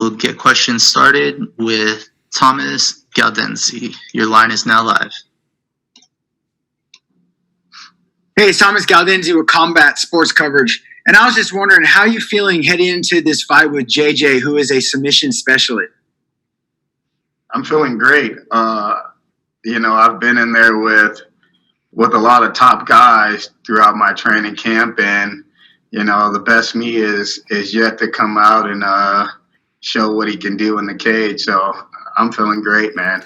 We'll get questions started with Thomas Galdenzi. Your line is now live. Hey, it's Thomas Galdenzi with Combat Sports Coverage. And I was just wondering, how are you feeling heading into this fight with JJ, who is a submission specialist? I'm feeling great. I've been in there with a lot of top guys throughout my training camp, and the best me is yet to come out and show what he can do in the cage. So I'm feeling great, man.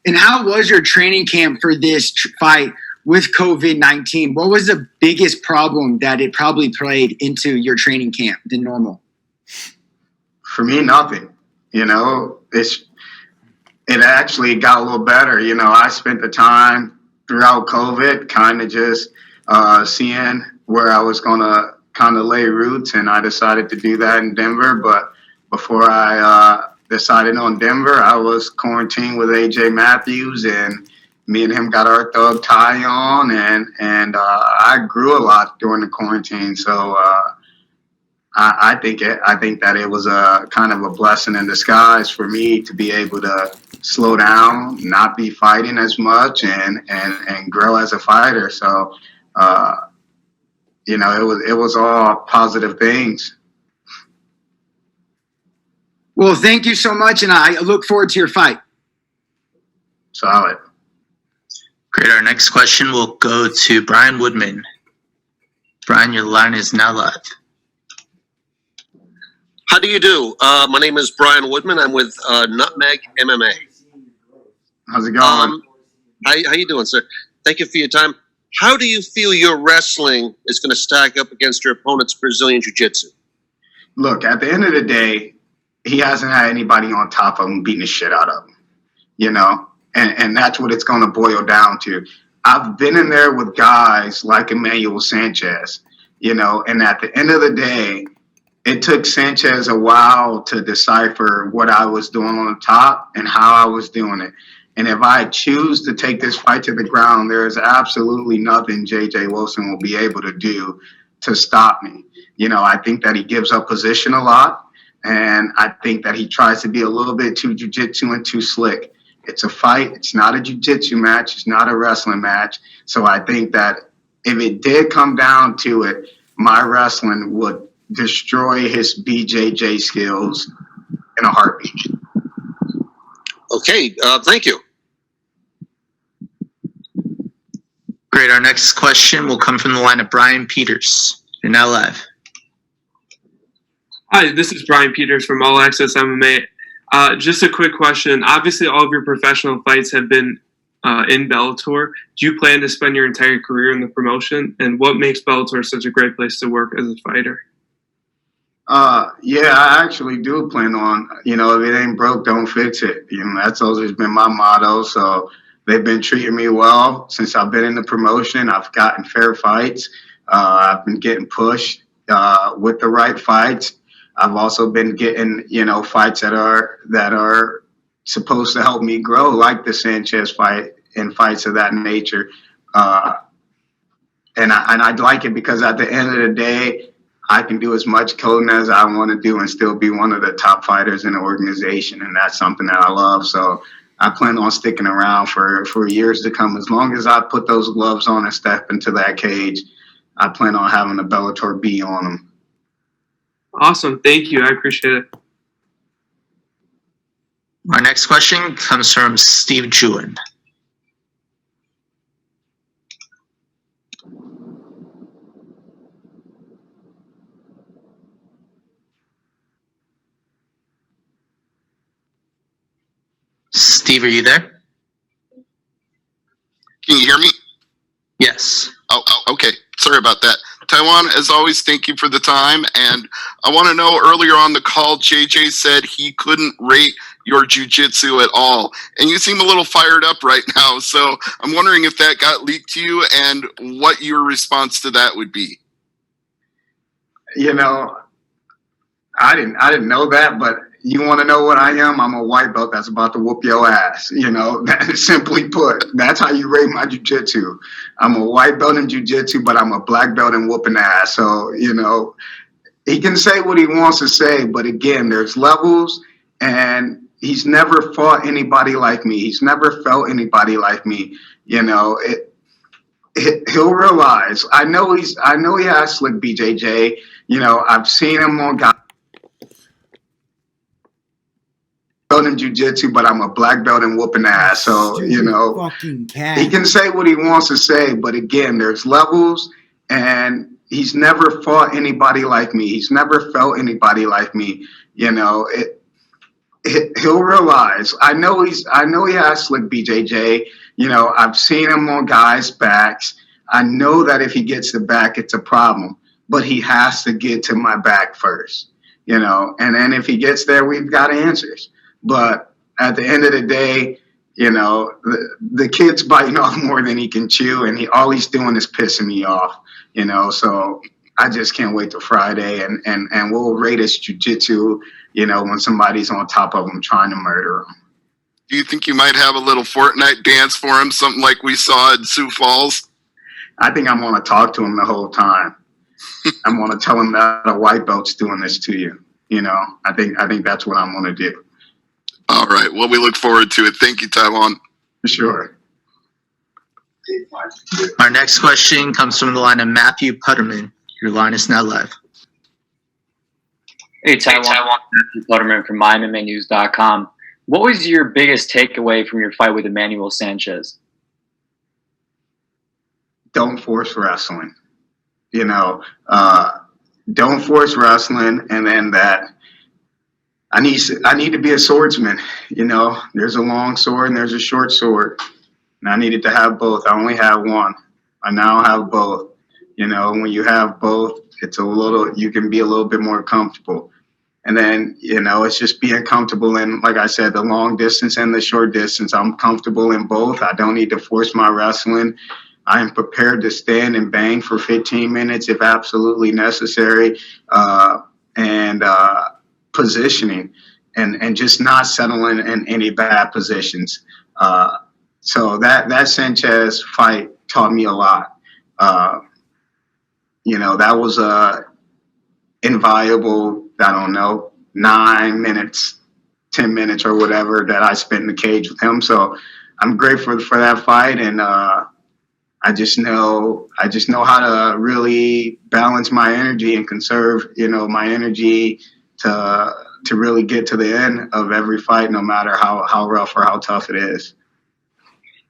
And how was your training camp for this fight with COVID-19? What was the biggest problem that it probably played into your training camp than normal? For me, nothing. It actually got a little better. I spent the time throughout COVID kind of just seeing where I was going to kind of lay roots, and I decided to do that in Denver. But before I decided on Denver, I was quarantined with AJ Matthews, and me and him got our thug tie on, and I grew a lot during the quarantine. So I think that it was a kind of a blessing in disguise for me to be able to slow down, not be fighting as much, and grow as a fighter. So it was all positive things. Well, thank you so much, and I look forward to your fight. Solid. Great. Our next question will go to Brian Woodman. Brian, your line is now live. How do you do? My name is Brian Woodman. I'm with Nutmeg MMA. How's it going? How you doing, sir? Thank you for your time. How do you feel your wrestling is going to stack up against your opponent's Brazilian Jiu-Jitsu? Look, at the end of the day, he hasn't had anybody on top of him beating the shit out of him, and that's what it's going to boil down to. I've been in there with guys like Emmanuel Sanchez, and at the end of the day, it took Sanchez a while to decipher what I was doing on the top and how I was doing it. And if I choose to take this fight to the ground, there is absolutely nothing J.J. Wilson will be able to do to stop me. I think that he gives up position a lot. And I think that he tries to be a little bit too jiu-jitsu and too slick. It's a fight. It's not a jiu-jitsu match. It's not a wrestling match. So I think that if it did come down to it, my wrestling would destroy his BJJ skills in a heartbeat. Okay, thank you. Great. Our next question will come from the line of Brian Peters. You're now live. Hi, this is Brian Peters from All Access MMA. Just a quick question. Obviously, all of your professional fights have been in Bellator. Do you plan to spend your entire career in the promotion? And what makes Bellator such a great place to work as a fighter? Yeah, I actually do plan on, if it ain't broke, don't fix it. That's always been my motto. So they've been treating me well since I've been in the promotion. I've gotten fair fights. I've been getting pushed with the right fights. I've also been getting, fights that are supposed to help me grow, like the Sanchez fight and fights of that nature. And I'd like it because at the end of the day, I can do as much coding as I want to do and still be one of the top fighters in the organization, and that's something that I love. So I plan on sticking around for years to come. As long as I put those gloves on and step into that cage, I plan on having a Bellator B on them. Awesome. Thank you. I appreciate it. Our next question comes from Steve Jewin. Steve, are you there? Can you hear me? Yes. Oh, okay. Sorry about that. Tywan, as always, thank you for the time. And I want to know, earlier on the call, JJ said he couldn't rate your jiu-jitsu at all. And you seem a little fired up right now. So I'm wondering if that got leaked to you and what your response to that would be. I didn't know that, but you want to know what I am? I'm a white belt that's about to whoop your ass. Simply put, that's how you rate my jiu-jitsu. I'm a white belt in jiu-jitsu, but I'm a black belt in whooping ass. So, he can say what he wants to say, but again, there's levels, and he's never fought anybody like me. He's never felt anybody like me. You know, he'll realize. I know he has slick BJJ. You know, I've seen him on guys in jiu-jitsu, but I'm a black belt and whooping ass. So, you know, fucking cat. he can say what he wants to say, but again, there's levels, and he's never fought anybody like me. He's never felt anybody like me. You know, he'll realize. I know he has slick BJJ. You know, I've seen him on guys' backs. I know that if he gets the back, it's a problem, but he has to get to my back first. You know, and then if he gets there, we've got answers. But at the end of the day, you know, the kid's biting off more than he can chew, and all he's doing is pissing me off. You know, so I just can't wait till Friday, and we'll rate his jiu-jitsu, you know, when somebody's on top of him trying to murder him. Do you think you might have a little Fortnite dance for him, something like we saw in Sioux Falls? I think I'm going to talk to him the whole time. I'm going to tell him that a white belt's doing this to you. You know, I think that's what I'm going to do. All right. Well, we look forward to it. Thank you, Tywan. For sure. Our next question comes from the line of Matthew Putterman. Your line is now live. Hey, Tywan. Matthew Putterman from MyMMAnews.com. What was your biggest takeaway from your fight with Emmanuel Sanchez? Don't force wrestling. You know, don't force wrestling, and then that I need to be a swordsman. You know, there's a long sword and there's a short sword, and I needed to have both. I only have one. I now have both. You know, when you have both, you can be a little bit more comfortable. And then, you know, it's just being comfortable in, like I said, the long distance and the short distance. I'm comfortable in both. I don't need to force my wrestling. I am prepared to stand and bang for 15 minutes if absolutely necessary, and positioning and just not settling in any bad positions. So that Sanchez fight taught me a lot. You know, that was invaluable, I don't know, 9 minutes, 10 minutes or whatever that I spent in the cage with him. So I'm grateful for that fight, and I just know how to really balance my energy and conserve, you know, my energy to really get to the end of every fight, no matter how rough or how tough it is.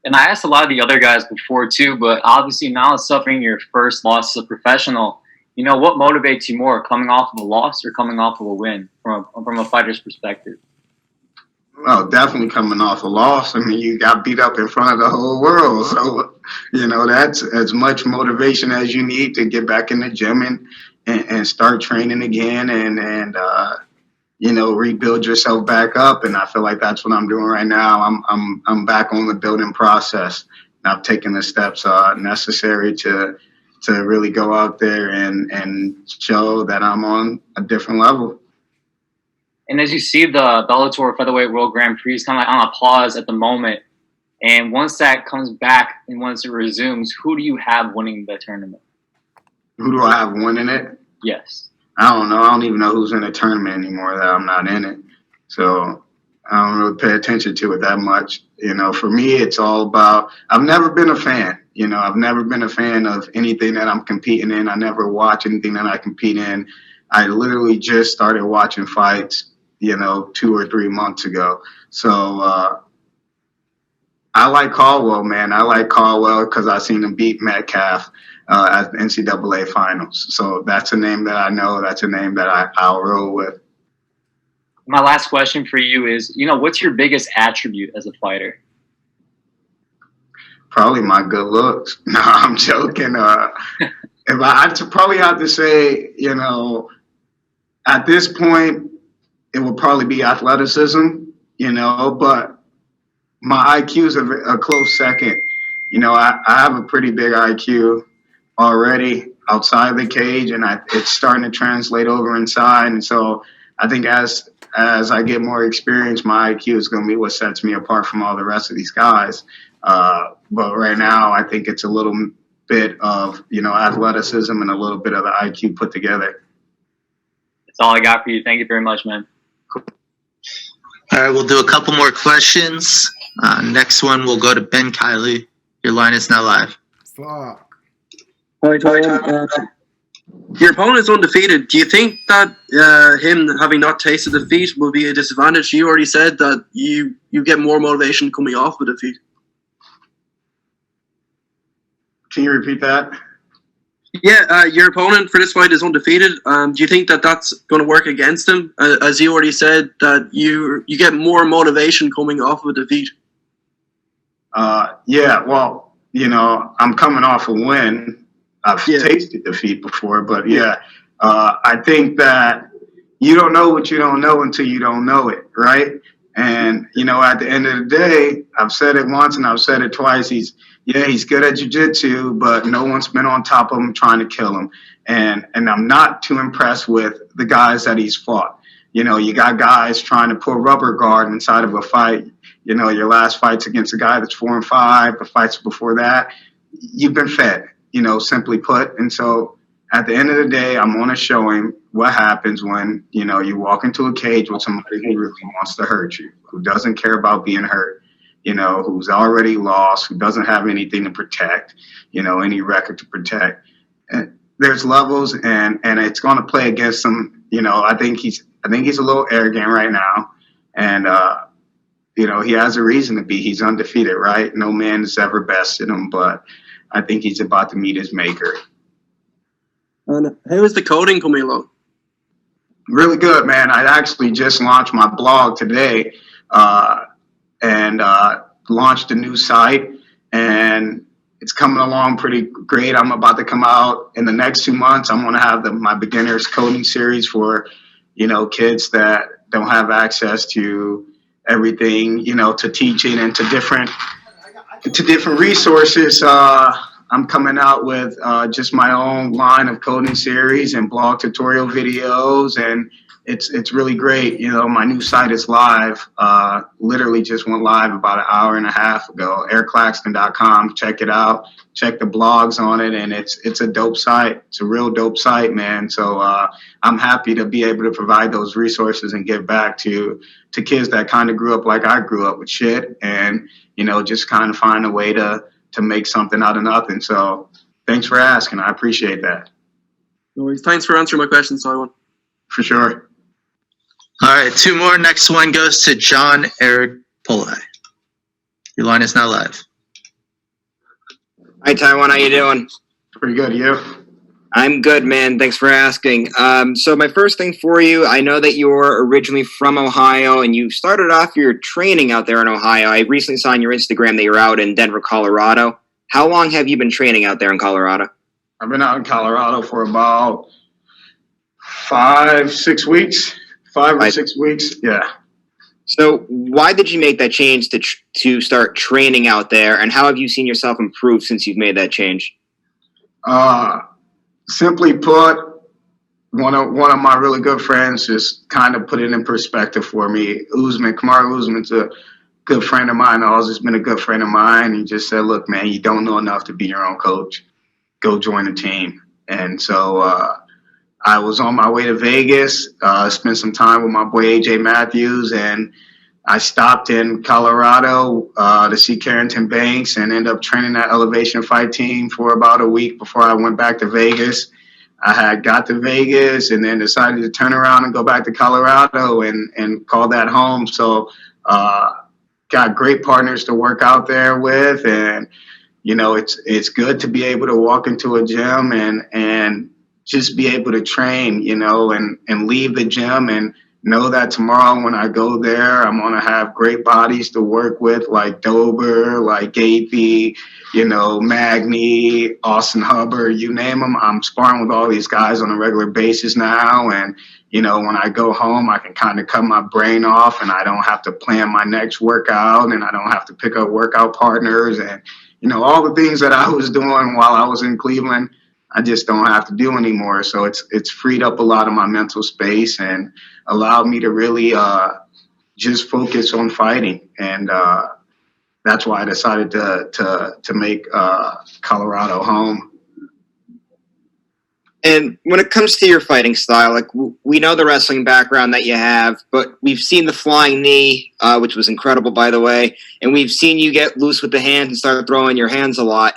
And I asked a lot of the other guys before too, but obviously now suffering your first loss as a professional, you know, what motivates you more, coming off of a loss or coming off of a win from a fighter's perspective? Well, definitely coming off a loss. I mean, you got beat up in front of the whole world. So, you know, that's as much motivation as you need to get back in the gym and start training again and you know, rebuild yourself back up. And I feel like that's what I'm doing right now. I'm back on the building process. And I've taken the steps necessary to really go out there and show that I'm on a different level. And as you see the Bellator Featherweight World Grand Prix is kind of like on a pause at the moment. And once that comes back and once it resumes, who do you have winning the tournament? Who do I have winning it? Yes. I don't know. I don't even know who's in the tournament anymore that I'm not in it. So I don't really pay attention to it that much. You know, for me, it's all about, I've never been a fan. You know, I've never been a fan of anything that I'm competing in. I never watch anything that I compete in. I literally just started watching fights, you know, 2 or 3 months ago. So I like Caldwell, man. I like Caldwell because I seen him beat Metcalf at the NCAA finals. So that's a name that I know. That's a name that I'll roll with. My last question for you is, you know, what's your biggest attribute as a fighter? Probably my good looks. No, I'm joking. If I'd probably have to say, you know, at this point, it would probably be athleticism, you know, but my IQ is a close second. You know, I have a pretty big IQ already outside the cage, and it's starting to translate over inside. And so I think as I get more experience, my IQ is going to be what sets me apart from all the rest of these guys. But right now, I think it's a little bit of, you know, athleticism and a little bit of the IQ put together. That's all I got for you. Thank you very much, man. All right, we'll do a couple more questions. Next one, we'll go to Ben Kiley. Your line is now live. Fuck. Hi, Tywan. Your opponent's undefeated. Do you think that him having not tasted defeat will be a disadvantage? You already said that you get more motivation coming off a defeat. Can you repeat that? Yeah, your opponent for this fight is undefeated. Do you think that that's going to work against him? As you already said, that you get more motivation coming off of a defeat. Yeah, well, I'm coming off a win. I've tasted defeat before, but I think that you don't know what you don't know until you don't know it, right? And, at the end of the day, I've said it once and I've said it twice. He's good at jiu-jitsu, but no one's been on top of him trying to kill him. And I'm not too impressed with the guys that he's fought. You got guys trying to put rubber guard inside of a fight. Your last fight's against a guy that's 4-5. The fights before that, you've been fed, simply put. And so at the end of the day, I'm going to show him what happens when, you walk into a cage with somebody who really wants to hurt you, who doesn't care about being hurt, who's already lost, who doesn't have anything to protect, any record to protect. And there's levels, and it's going to play against him. I think he's a little arrogant right now, and he has a reason to be. He's undefeated, right? No man has ever bested him, but I think he's about to meet his maker. And how is the coding coming along? Really good, man. I actually just launched my blog today, and launched a new site, and it's coming along pretty great. I'm about to come out in the next 2 months. I'm going to have my beginners coding series for, kids that don't have access to everything, to teaching and to different resources. I'm coming out with just my own line of coding series and blog tutorial videos, and it's really great. My new site is live. Literally just went live about an hour and a half ago. airclaxton.com. Check it out. Check the blogs on it, and it's a dope site. It's a real dope site, man. So I'm happy to be able to provide those resources and give back to kids that kind of grew up like I grew up with shit, and just kind of find a way to make something out of nothing. So thanks for asking. I appreciate that. No worries. Thanks for answering my questions, Tywan. For sure. All right, 2 more. Next one goes to John Eric Polai. Your line is now live. Hi, Tywan. How you doing? Pretty good. You? I'm good, man. Thanks for asking. So my first thing for you, I know that you're originally from Ohio, and you started off your training out there in Ohio. I recently saw on your Instagram that you're out in Denver, Colorado. How long have you been training out there in Colorado? I've been out in Colorado for about 5-6 weeks. 5 or 6 weeks, yeah. So why did you make that change to start training out there, and how have you seen yourself improve since you've made that change? Simply put, one of my really good friends just kind of put it in perspective for me. Kamaru Usman's a good friend of mine. Always been a good friend of mine. He just said, look, man, you don't know enough to be your own coach. Go join a team. And so I was on my way to Vegas, spent some time with my boy AJ Matthews, and I stopped in Colorado to see Carrington Banks and ended up training that Elevation Fight team for about a week before I went back to Vegas. I had got to Vegas and then decided to turn around and go back to Colorado and call that home. So got great partners to work out there with, and it's good to be able to walk into a gym and just be able to train, and leave the gym and know that tomorrow when I go there, I'm going to have great bodies to work with, like Dober, like Gapey, Magny, Austin Hubbard, you name them. I'm sparring with all these guys on a regular basis now. And, when I go home, I can kind of cut my brain off, and I don't have to plan my next workout, and I don't have to pick up workout partners, and, all the things that I was doing while I was in Cleveland, I just don't have to do anymore. So it's freed up a lot of my mental space and allowed me to really just focus on fighting. And that's why I decided to make Colorado home. And when it comes to your fighting style, like we know the wrestling background that you have, but we've seen the flying knee, which was incredible, by the way, and we've seen you get loose with the hands and start throwing your hands a lot.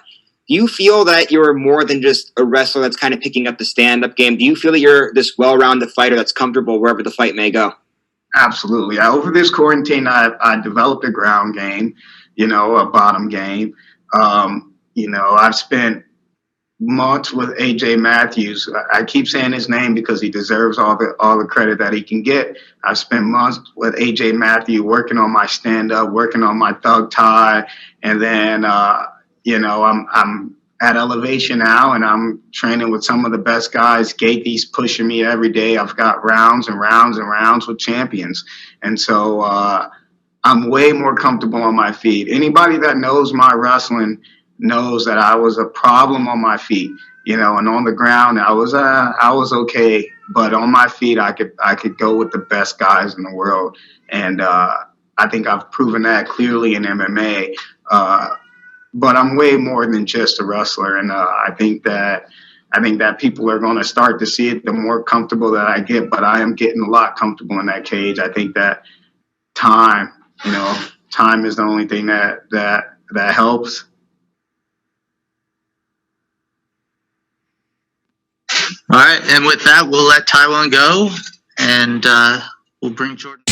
Do you feel that you're more than just a wrestler that's kind of picking up the stand-up game? Do you feel that you're this well-rounded fighter that's comfortable wherever the fight may go? Absolutely. Over this quarantine, I developed a ground game, a bottom game. I've spent months with AJ Matthews. I keep saying his name because he deserves all the credit that he can get. I've spent months with AJ Matthews working on my stand-up, working on my thug tie, and then I'm at elevation now, and I'm training with some of the best guys. Gaethje's pushing me every day. I've got rounds and rounds and rounds with champions, and so I'm way more comfortable on my feet. Anybody that knows my wrestling knows that I was a problem on my feet, and on the ground I was okay, but on my feet I could go with the best guys in the world, and I think I've proven that clearly in MMA. But I'm way more than just a wrestler, and I think that people are going to start to see it the more comfortable that I get. But I am getting a lot comfortable in that cage. I think that time is the only thing that helps. All right, and with that, we'll let Tywan go, and we'll bring Jordan.